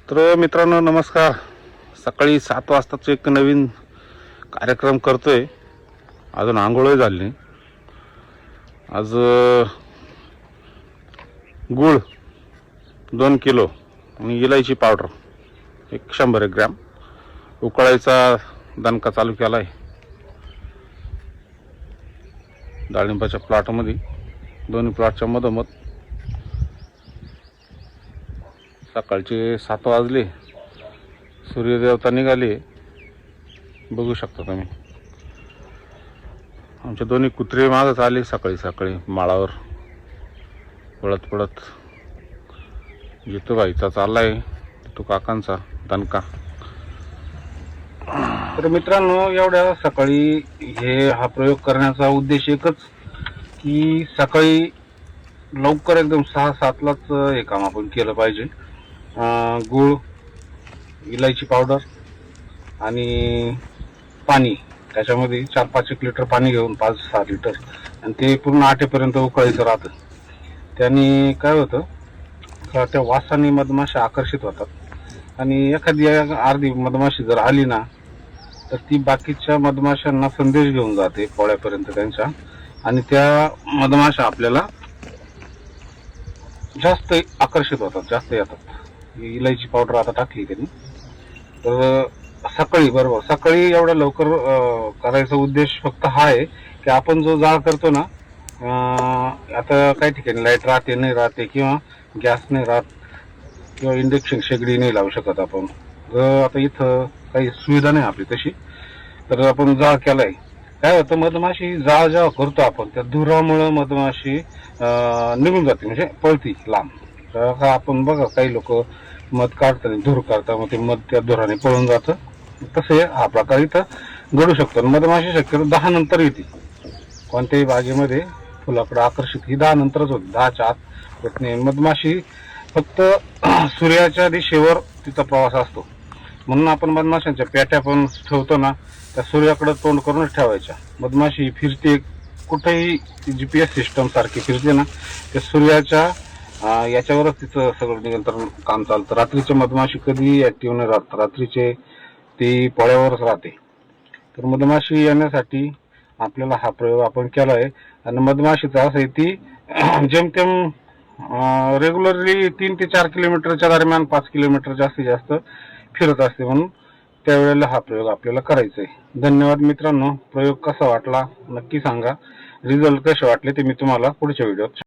तर मित्रांनो नमस्कार. सकाळी 7 वाजताच एक नवीन कार्यक्रम करतोय. अजून आंघोळ झाली नाही. आज गूळ 2 किलो आणि इलायची पावडर 100 ग्रॅम उकळायचा दणका चालू केला आहे. डाळिंबाच्या प्लॉटमध्ये दोन्ही प्लॉटच्या मधोमध सकाळचे 7 वाजले. सूर्यदेवता निघाले, बघू शकता तुम्ही. आमचे दोन्ही कुत्रे मागच आले सकाळी सकाळी माळावर पळत पळत. जितूबाईचा चाललाय जितू काकांचा दणका. तर मित्रांनो एवढ्या सकाळी हा प्रयोग करण्याचा उद्देश एकच की सकाळी लवकर एकदम 6-7लाच हे काम आपण केलं पाहिजे. गूळ, इलायची पावडर आणि पाणी, त्याच्यामध्ये 4-5 लिटर पाणी घेऊन 5-6 लिटर आणि ते पूर्ण आटेपर्यंत उकळायचं राहतं. त्याने काय होतं का त्या वासाने मधमाशा आकर्षित होतात आणि एखादी अर्धी मधमाशी जर आली ना तर ती बाकीच्या मधमाशांना संदेश घेऊन जाते पोळ्यापर्यंत त्यांच्या, आणि त्या मधमाशा आपल्याला जास्त आकर्षित होतात, जास्त येतात. इलायची पावडर आता टाकली त्यांनी. तर सकाळी बरोबर सकाळी एवढ्या लवकर करायचा उद्देश फक्त हा आहे की आपण जो जाळ करतो ना, आता काही ठिकाणी लाईट राहते नाही राहते किंवा गॅस नाही राहत किंवा इंडक्शन शेगडी नाही लावू शकत आपण. आता इथं काही सुविधा नाही आपली तशी, तर आपण जाळ केलाय. काय होतं, मधमाशी जाळ जेव्हा करतो आपण त्या धुरामुळे मधमाशी निघून जाते, म्हणजे पळती लांब. तर आपण बघा काही लोक मध काढताना धूर काढतात, मग ते मध त्या धुराने पळून जातं. तसे हा प्रकार इथं घडू शकतो. मधमाशी शक्यतो 10 नंतर येते. कोणत्याही बागेमध्ये फुलाकडे आकर्षित ही 10 नंतरच होती, 10च्या आत होत नाही. मधमाशी फक्त सूर्याच्या दिशेवर तिचा प्रवास असतो, म्हणून आपण मधमाशांच्या पेट्या पण ठेवतो ना, त्या सूर्याकडे तोंड करूनच ठेवायच्या. मधमाशी फिरते कुठेही, GPS सिस्टम सारखी फिरते ना, त्या सूर्याच्या याच्यावरच तिचं सगळं नियंत्रण काम चालतं. रात्रीचे मधमाशी कधी ऍक्टिव्ह नाही राहत, रात्रीचे ती पोळ्यावरच राहते. तर मधमाशी येण्यासाठी आपल्याला हा प्रयोग आपण केला आहे. आणि मधमाशीचं असं आहे ती जेमतेम रेग्युलरली 3 ते 4 किलोमीटरच्या दरम्यान 5 किलोमीटर जास्तीत जास्त फिरत असते, म्हणून त्यावेळेला हा प्रयोग आपल्याला करायचा आहे. धन्यवाद मित्रांनो. प्रयोग कसा वाटला नक्की सांगा. रिझल्ट कसे वाटले ते मी तुम्हाला पुढच्या व्हिडिओत